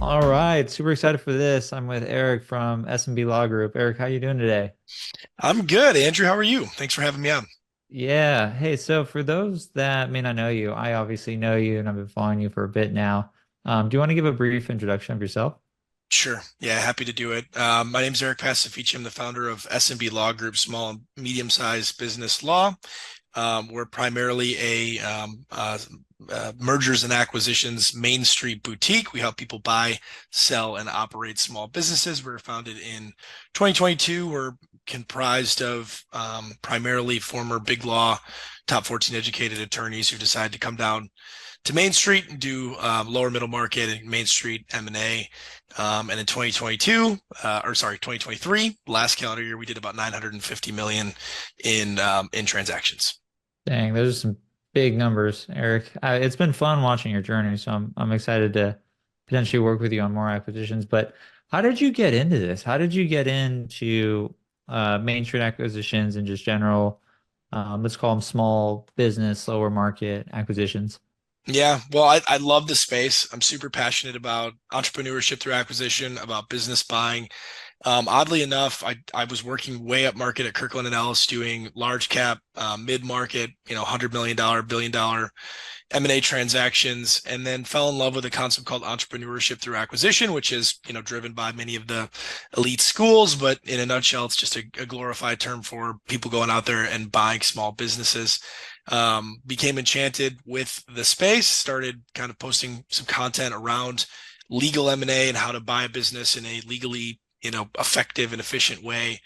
All right, super excited for this. I'm with Eric from SMB Law Group. Eric, how you doing today? I'm good, Andrew. How are you? Thanks for having me on. Yeah. Hey, so for those that may not know you, I obviously know you and I've been following you for a bit now. Do you want to give a brief introduction of yourself? Sure. Yeah, happy to do it. My name is Eric Pacifici. I'm the founder of SMB Law Group, small and medium-sized business law. We're primarily a mergers and acquisitions Main Street boutique. We help people buy, sell, and operate small businesses. We were founded in 2022. We're comprised of primarily former big law, top 14 educated attorneys who decided to come down to Main Street and do lower middle market and Main Street M&A. And in 2022, or sorry, 2023, last calendar year, we did about 950 million in transactions. Dang, those are some big numbers, Eric. It's been fun watching your journey, so I'm excited to potentially work with you on more acquisitions. But how did you get into this? How did you get into Main Street acquisitions and just general, let's call them small business, lower market acquisitions? Yeah, well, I love the space. I'm super passionate about entrepreneurship through acquisition, about business buying. Oddly enough, I was working way up market at Kirkland Ellis doing large cap, mid market, $100 million, $1 billion M&A transactions, and then fell in love with a concept called entrepreneurship through acquisition, which is driven by many of the elite schools. But in a nutshell, it's just a glorified term for people going out there and buying small businesses. Became enchanted with the space, started kind of posting some content around legal M&A and how to buy a business in a legally effective and efficient way.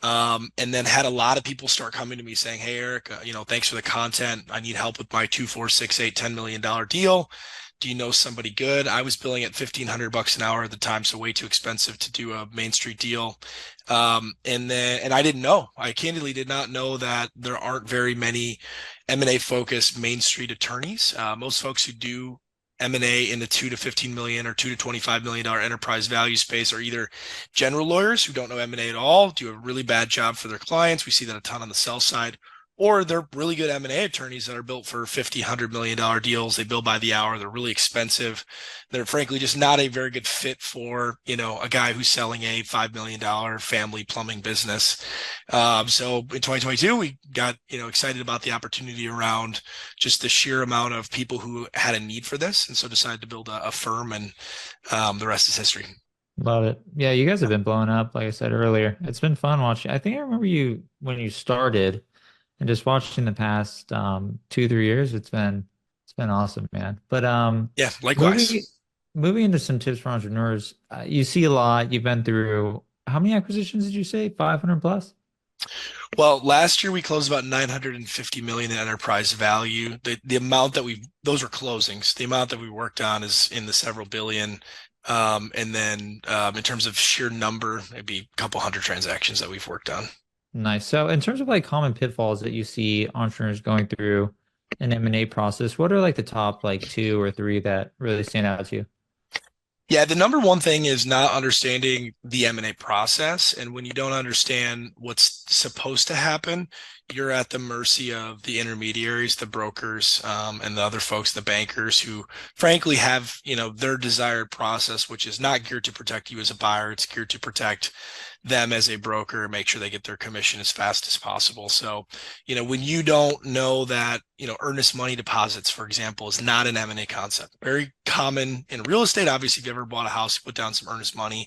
And then had a lot of people start coming to me saying, "Hey, Eric, thanks for the content. I need help with my two, four, six, eight, $10 million deal. Do you know somebody good?" I was billing at $1,500 an hour at the time, so way too expensive to do a Main Street deal. And I didn't know. I candidly did not know that there aren't very many M&A focused Main Street attorneys. Most folks who do M&A in the 2 to 15 million or 2 to $25 million enterprise value space are either general lawyers who don't know M&A at all, do a really bad job for their clients. We see that a ton on the sell side, or they're really good M&A attorneys that are built for 50, $100 million deals. They bill by the hour. They're really expensive. They're frankly just not a very good fit for, a guy who's selling a $5 million family plumbing business. So in 2022, we got, excited about the opportunity around just the sheer amount of people who had a need for this. And so decided to build a firm, and the rest is history. Love it. Yeah, you guys have been blowing up, like I said earlier. It's been fun watching. I think I remember you when you started and just watching the past 2, 3 years. It's been awesome, man. But Yeah, moving likewise. moving into some tips for entrepreneurs, you see a lot. You've been through how many acquisitions did you say? 500 plus? Well, last year we closed about 950 million in enterprise value. The amount that those were closings. The amount that we worked on is in the several billion. And then in terms of sheer number, maybe a couple hundred transactions that we've worked on. Nice. So in terms of like common pitfalls that you see entrepreneurs going through an M&A process, what are like the top like two or three that really stand out to you? Yeah, the number one thing is not understanding the M&A process. And when you don't understand what's supposed to happen, you're at the mercy of the intermediaries, the brokers, and the other folks, the bankers who frankly have, their desired process, which is not geared to protect you as a buyer. It's geared to protect them as a broker, make sure they get their commission as fast as possible. So, when you don't know that, earnest money deposits, for example, is not an M&A concept. Very common in real estate. Obviously, if you ever bought a house, you put down some earnest money,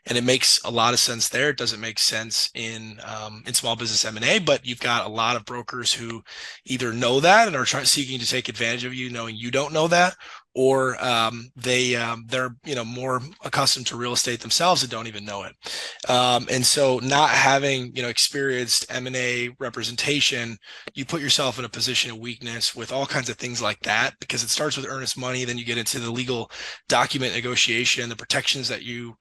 and it makes a lot of sense there. It doesn't make sense in small business M&A, but you've got a lot of brokers who either know that and are seeking to take advantage of you, knowing you don't know that, or they're more accustomed to real estate themselves and don't even know it. And so not having experienced M&A representation, you put yourself in a position of weakness with all kinds of things like that, because it starts with earnest money, then you get into the legal document negotiation, the protections that you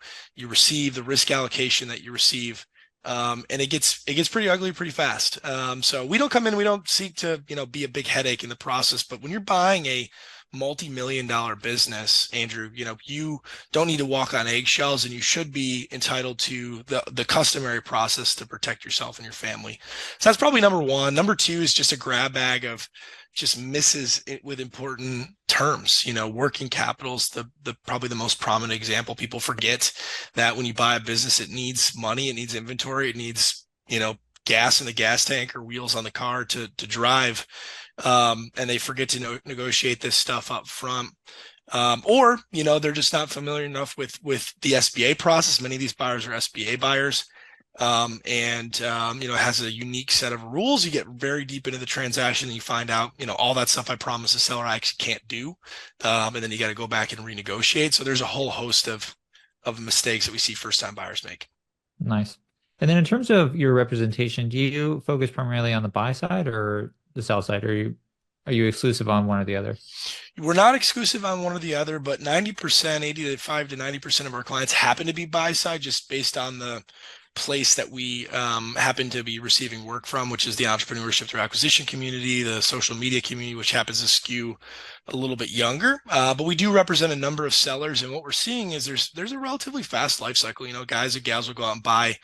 receive, the risk allocation that you receive. And it gets pretty ugly pretty fast. So we don't come in, we don't seek to be a big headache in the process. But when you're buying a multi-million dollar business, Andrew, you don't need to walk on eggshells, and you should be entitled to the customary process to protect yourself and your family. So that's probably number one. Number two is just a grab bag of just misses it with important terms. Working capital's the probably the most prominent example. People forget that when you buy a business, it needs money, it needs inventory, it needs, gas in the gas tank or wheels on the car to drive. And they forget to negotiate this stuff up front. Or they're just not familiar enough with the SBA process. Many of these buyers are SBA buyers. And it has a unique set of rules. You get very deep into the transaction and you find out, all that stuff I promised the seller I actually can't do. And then you got to go back and renegotiate. So there's a whole host of mistakes that we see first time buyers make. Nice. And then in terms of your representation, do you focus primarily on the buy side or the sell side? Are you exclusive on one or the other? We're not exclusive on one or the other, but 90%, 85 to 90% of our clients happen to be buy side, just based on the place that we happen to be receiving work from, which is the entrepreneurship through acquisition community, the social media community, which happens to skew a little bit younger. But we do represent a number of sellers, and what we're seeing is there's a relatively fast life cycle. Guys and gals will go out and buy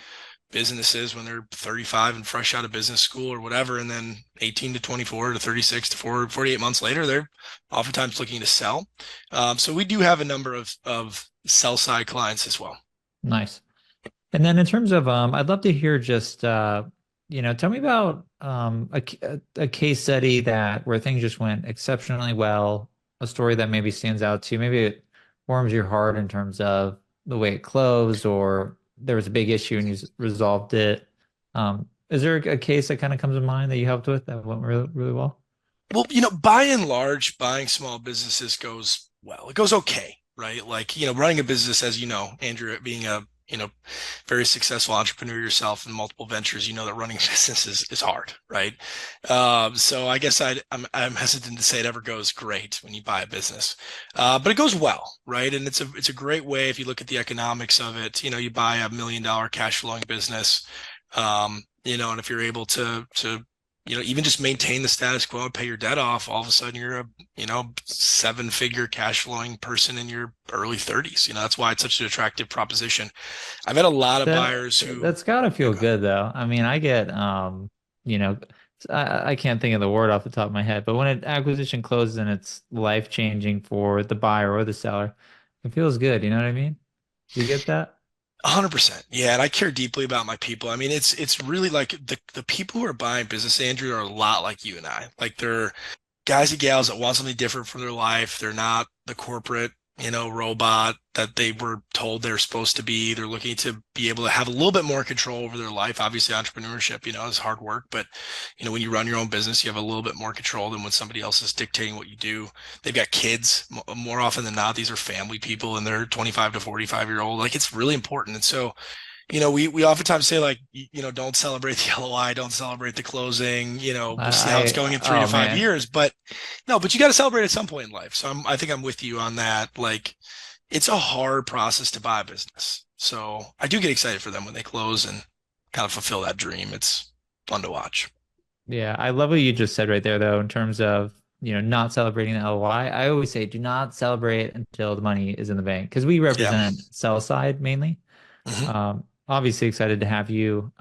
businesses when they're 35 and fresh out of business school or whatever, and then 18 to 24 to 36 to 48 months later, they're oftentimes looking to sell. So we do have a number of sell side clients as well. Nice. And then in terms of, I'd love to hear just, tell me about a case study where things just went exceptionally well, a story that maybe stands out to you. Maybe it warms your heart in terms of the way it closed, or there was a big issue and you resolved it. Is there a case that kind of comes to mind that you helped with that went really, really well? Well, by and large, buying small businesses goes well. It goes okay, right? Like, running a business, as Andrew, being a very successful entrepreneur yourself in multiple ventures, that running business is hard, right? So I guess I'm hesitant to say it ever goes great when you buy a business, but it goes well, right? And it's a great way, if you look at the economics of it. You buy a $1 million cash flowing business, and if you're able to even just maintain the status quo and pay your debt off, all of a sudden you're a 7-figure cash flowing person in your early 30s. That's why it's such an attractive proposition. I've had a lot of buyers who. That's gotta feel good though. I mean, I get I can't think of the word off the top of my head, but when an acquisition closes and it's life changing for the buyer or the seller, it feels good. You know what I mean? Do you get that? 100%. Yeah. And I care deeply about my people. I mean, it's really like the people who are buying business, Andrew, are a lot like you and I. Like, they're guys and gals that want something different from their life. They're not the corporate, robot that they were told they're supposed to be. They're looking to be able to have a little bit more control over their life. Obviously, entrepreneurship, is hard work, but when you run your own business, you have a little bit more control than when somebody else is dictating what you do. They've got kids. More often than not, these are family people, and they're 25 to 45-year-old. Like, it's really important. And so, we oftentimes say, like, don't celebrate the LOI, don't celebrate the closing, we'll see how it's going in 3 to 5 years. But no, but you got to celebrate at some point in life. So I think I'm with you on that. Like, it's a hard process to buy a business. So I do get excited for them when they close and kind of fulfill that dream. It's fun to watch. Yeah, I love what you just said right there, though, in terms of, not celebrating the LOI. I always say do not celebrate until the money is in the bank, because we represent sell side mainly. Mm-hmm. Obviously excited to have you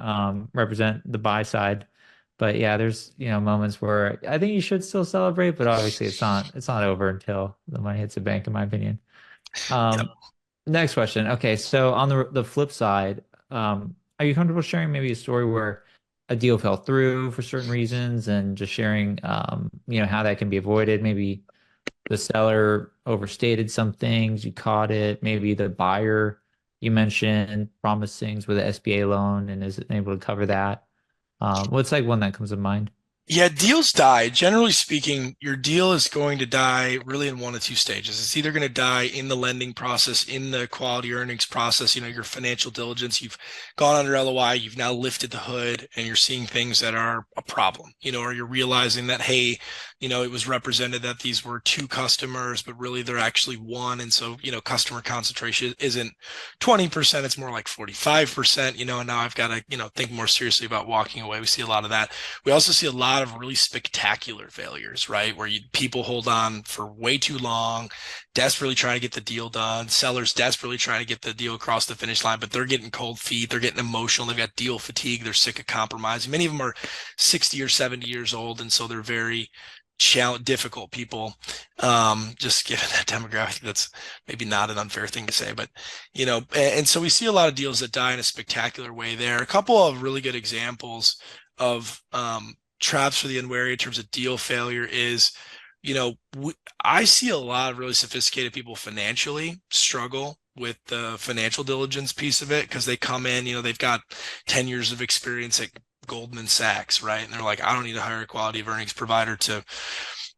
represent the buy side. But yeah, there's, moments where I think you should still celebrate, but obviously it's not over until the money hits the bank, in my opinion. Yep. Next question. Okay, so on the flip side, are you comfortable sharing maybe a story where a deal fell through for certain reasons, and just sharing how that can be avoided? Maybe the seller overstated some things, you caught it. Maybe the buyer, you mentioned, promised things with an SBA loan and isn't able to cover that. What's like one that comes to mind? Yeah, deals die. Generally speaking, your deal is going to die really in one of two stages. It's either going to die in the lending process, in the quality earnings process, your financial diligence. You've gone under LOI, you've now lifted the hood, and you're seeing things that are a problem, or you're realizing that, hey, it was represented that these were 2 customers, but really they're actually 1. And so, customer concentration isn't 20%, it's more like 45%, and now I've got to, think more seriously about walking away. We see a lot of that. We also see a lot lot of really spectacular failures, right? Where people hold on for way too long, desperately trying to get the deal done, sellers desperately trying to get the deal across the finish line, but they're getting cold feet, they're getting emotional, they've got deal fatigue, they're sick of compromising. Many of them are 60 or 70 years old, and so they're very difficult people. Just given that demographic, that's maybe not an unfair thing to say, but and so we see a lot of deals that die in a spectacular way there. A couple of really good examples of traps for the unwary in terms of deal failure is, I see a lot of really sophisticated people financially struggle with the financial diligence piece of it because they come in, they've got 10 years of experience at Goldman Sachs, right? And they're like, I don't need to hire a quality of earnings provider to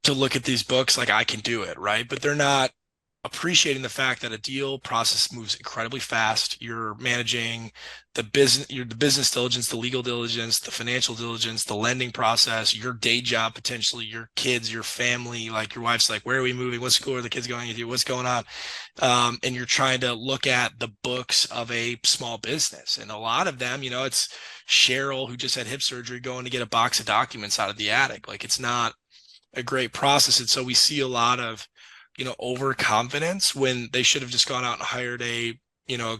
look at these books. Like, I can do it, right? But they're not appreciating the fact that a deal process moves incredibly fast. You're managing the business diligence, the legal diligence, the financial diligence, the lending process, your day job, potentially your kids, your family. Like, your wife's like, where are we moving? What school are the kids going to? What's going on? And you're trying to look at the books of a small business. And a lot of them, it's Cheryl who just had hip surgery going to get a box of documents out of the attic. Like, it's not a great process. And so we see a lot of overconfidence when they should have just gone out and hired a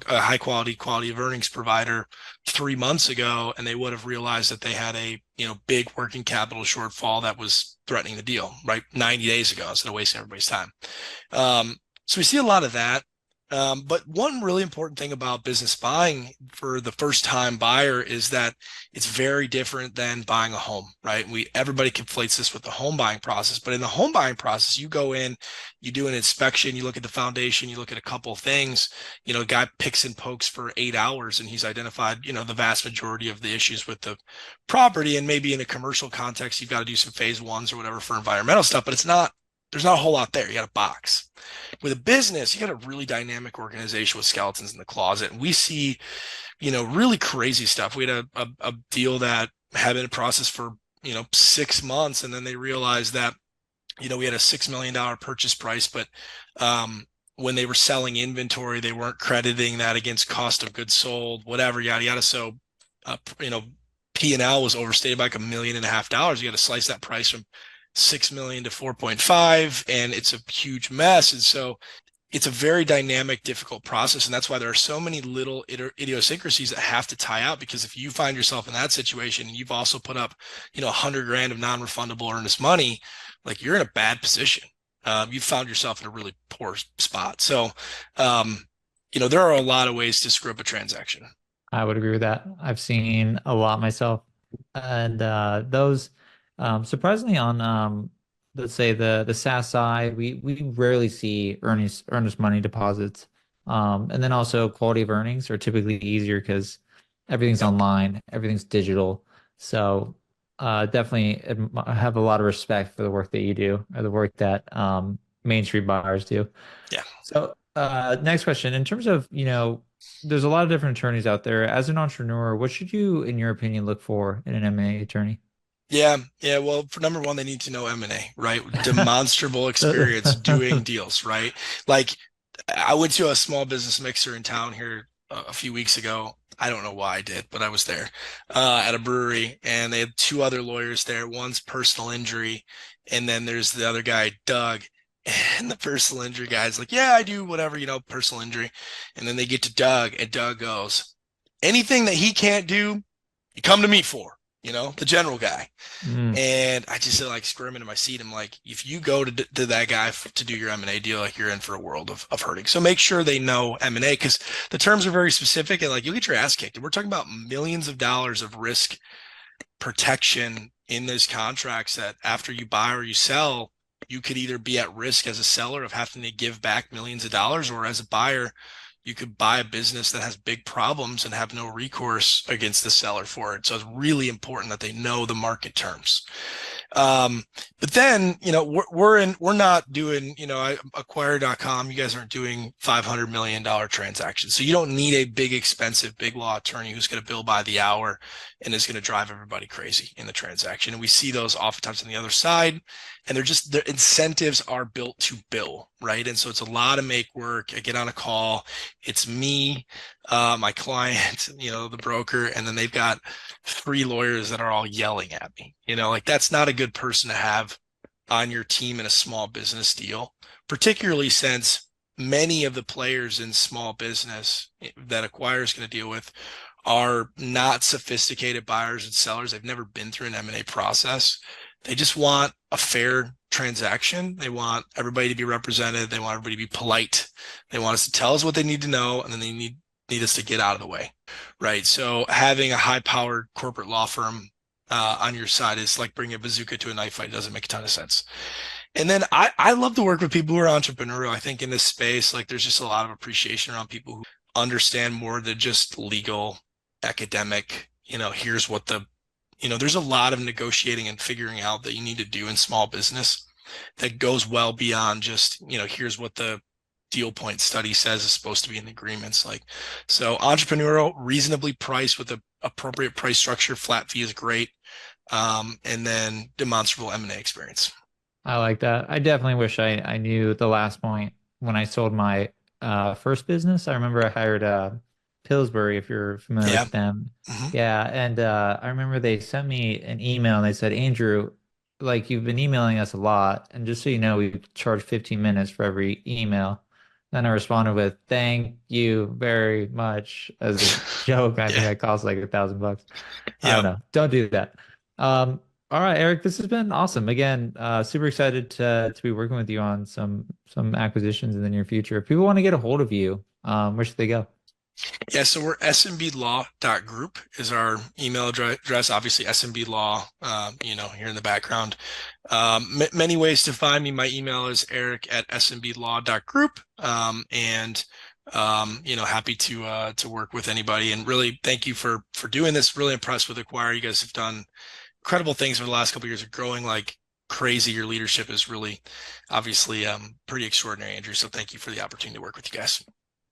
high quality of earnings provider 3 months ago, and they would have realized that they had a big working capital shortfall that was threatening the deal right 90 days ago, instead of wasting everybody's time. So we see a lot of that. But one really important thing about business buying for the first time buyer is that it's very different than buying a home, right? Everybody conflates this with the home buying process, but in the home buying process, you go in, you do an inspection, you look at the foundation, you look at a couple of things, a guy picks and pokes for 8 hours and he's identified, the vast majority of the issues with the property. And maybe in a commercial context, you've got to do some phase ones or whatever for environmental stuff, but there's not a whole lot there. You got a box. With a business, you got a really dynamic organization with skeletons in the closet. And we see, really crazy stuff. We had a deal that had been in process for, 6 months. And then they realized that, we had a $6 million purchase price, but when they were selling inventory, they weren't crediting that against cost of goods sold, whatever, yada, yada. So, P&L was overstated by like $1.5 million. You got to slice that price from 6 million to 4.5, and it's a huge mess. And so it's a very dynamic, difficult process. And that's why there are so many little idiosyncrasies that have to tie out, because if you find yourself in that situation and you've also put up, $100,000 of non-refundable earnest money, like, you're in a bad position. You've found yourself in a really poor spot. So, there are a lot of ways to screw up a transaction. I would agree with that. I've seen a lot myself, and those surprisingly on let's say the SaaS side, we rarely see earnest money deposits, and then also quality of earnings are typically easier because everything's Yep. online, everything's digital. So definitely have a lot of respect for the work that you do, or the work that Main Street buyers do. Yeah. So next question, in terms of, there's a lot of different attorneys out there. As an entrepreneur, what should you, in your opinion, look for in an M&A attorney? Yeah. Well, for number one, they need to know M&A, right? Demonstrable experience doing deals, right? Like, I went to a small business mixer in town here a few weeks ago. I don't know why I did, but I was there at a brewery, and they had 2 other lawyers there. One's personal injury, and then there's the other guy, Doug. And the personal injury guy's like, yeah, I do whatever, personal injury. And then they get to Doug, and Doug goes, anything that he can't do, you come to me for, the general guy. Mm. And I just like squirming in my seat. I'm like, if you go to that guy to do your M&A deal, like, you're in for a world of hurting. So make sure they know M&A, because the terms are very specific, and like, you'll get your ass kicked. And we're talking about millions of dollars of risk protection in those contracts that after you buy or you sell, you could either be at risk as a seller of having to give back millions of dollars, or as a buyer, you could buy a business that has big problems and have no recourse against the seller for it. So it's really important that they know the market terms. But then, we're not doing, acquire.com. You guys aren't doing $500 million transactions. So you don't need a big, expensive, big law attorney who's going to bill by the hour and is going to drive everybody crazy in the transaction. And we see those oftentimes on the other side. And the incentives are built to bill, right? And so it's a lot of make work. I get on a call. It's me, my client, the broker, and then they've got 3 lawyers that are all yelling at me. Like that's not a good person to have on your team in a small business deal, particularly since many of the players in small business that Acquire is going to deal with are not sophisticated buyers and sellers. They've never been through an M&A process. They just want a fair transaction. They want everybody to be represented. They want everybody to be polite. They want us to tell us what they need to know, and then they need us to get out of the way, right? So having a high-powered corporate law firm on your side is like bringing a bazooka to a knife fight. It doesn't make a ton of sense. And then I love to work with people who are entrepreneurial. I think in this space, like there's just a lot of appreciation around people who understand more than just legal, academic, here's what there's a lot of negotiating and figuring out that you need to do in small business that goes well beyond just, here's what the deal point study says is supposed to be in the agreements. So entrepreneurial, reasonably priced with a appropriate price structure, flat fee is great. And then demonstrable M&A experience. I like that. I definitely wish I knew the last point when I sold my first business. I remember I hired Pillsbury, if you're familiar Yeah. with them. Mm-hmm. Yeah, and I remember they sent me an email and they said, Andrew, like you've been emailing us a lot, and just so you know, we charge 15 minutes for every email. Then I responded with, "Thank you very much," as a joke. I think Yeah. I cost like $1,000. I don't Yeah. know. Don't do that. All right, Eric, this has been awesome. Again, super excited to be working with you on some acquisitions in the near future. If people want to get a hold of you, where should they go? Yeah, so we're smblaw.group is our email address. Obviously, SMB Law, here in the background. Many ways to find me. My email is eric@smblaw.group. Happy to work with anybody. And really, thank you for doing this. Really impressed with Acquire. You guys have done incredible things over the last couple of years. Are growing like crazy. Your leadership is really, obviously, pretty extraordinary, Andrew. So thank you for the opportunity to work with you guys.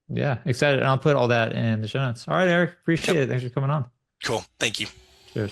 Yeah, excited. And I'll put all that in the show notes. All right, Eric, Yep. appreciate it. Thanks for coming on. Cool. Thank you. Cheers.